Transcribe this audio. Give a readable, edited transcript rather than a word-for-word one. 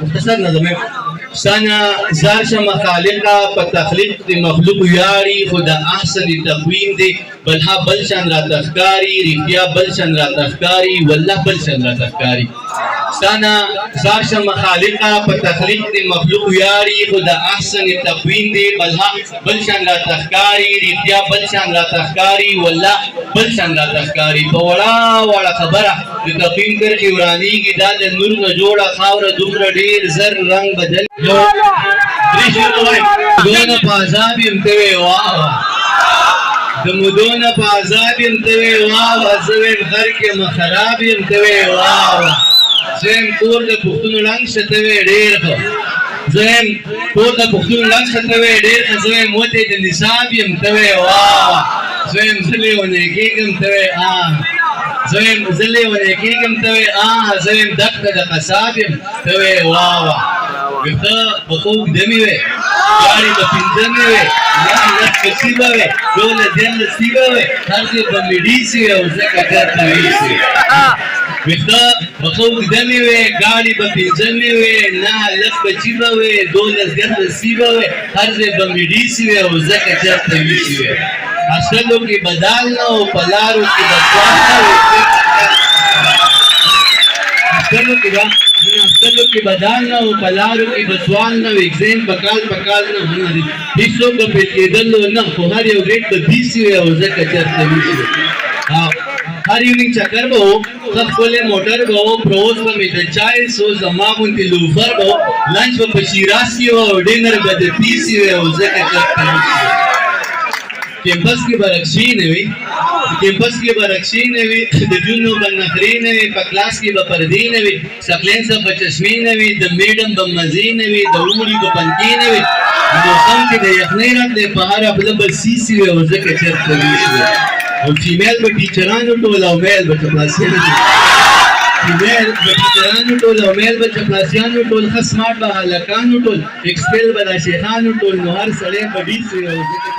مختصر نظم سانا زارشا مخالقا په تخلیق د مخلوق یاری خدا احسن تقویم دی بلها بلشان را تخکاری رفتیا بلشان را تخکاری والله بلشان را تخکاری سانا زارشا مخالقا په تخلیق د مخلوق یاری خدا احسن تقویم دی بلها بلشان را تخکاری رفتیا بلشان را تخکاری والله بلشان را تخکاری په وړه خبره د تقویم کرښې ورانیږي دا د نور نه جوړه خاوره دومره ډېر زر رنګ بدل دونه په عذاب یم ته وې واه د مودونه په عذاب یم ته وې واه زه ویم غر کې مه خراب یم ته وې واه زه یم کور د پښتونو ړنګ شه ته وې ډېر ښه زه یم کور د پښتونو ړنګ شه ته وې ډېر ښه زه یم وتی د نصاب یم ته وې واه زه یم زه لیونی کېږم ته وې زه لیونی کېږم ته وې زه یم دښته د قصاب یم ته وې واه ویښته به خو اوږده مې وې ګاړې به پنځه مې وې لس کسي به وې ټوله دیارلسي به وې هر ځای به مې ډیسي وې او ځکه چېرته ویسي ویښته به خو اوږده مې وې ګاړې به پنځه مې وې نهه لس بچي به وې دولس دیارلسي به وې هر ځای به مې ډیسي وې او ځکه چېرته ویسي وې اصلو کې بدال نه و په لارو کې به سوال نه و اصلو کې بدال نه و په لارو کې به سوال نه و اګزام په کال نه هنري هېڅوک به پېل کېدلو نه خو هر یو ګریډ به بیسي وې او ځکه چېرته ویسي وې هر ایونینګ چکر به و ښه ښکلی موټر به و پروز به مې د چایس و زما غوندې لوفر به و لنچ به په شیراز کې و او ډینر به د پیسي وې او ځکه چېرته ویسي وې کیمپس کې به رکشې نه وي د جونو به نخرې نه وي په کلاس کې به پردې نه وي سکلینس به چشمې نه وي د میډم به مزې نه وي د اوړي به پنکې نه وي موسم کې د یخنۍ راتلی په هره خوله به سیسي وي او ځکه چېرته ویسي وي او فیمیل به ټیچرانو ټول او میل به چپلاسیانو ښه سمارټ به هلکانو ټول ایکسپیل به د شیخانو ټول نو هر سړی به ډیس وي او ځکه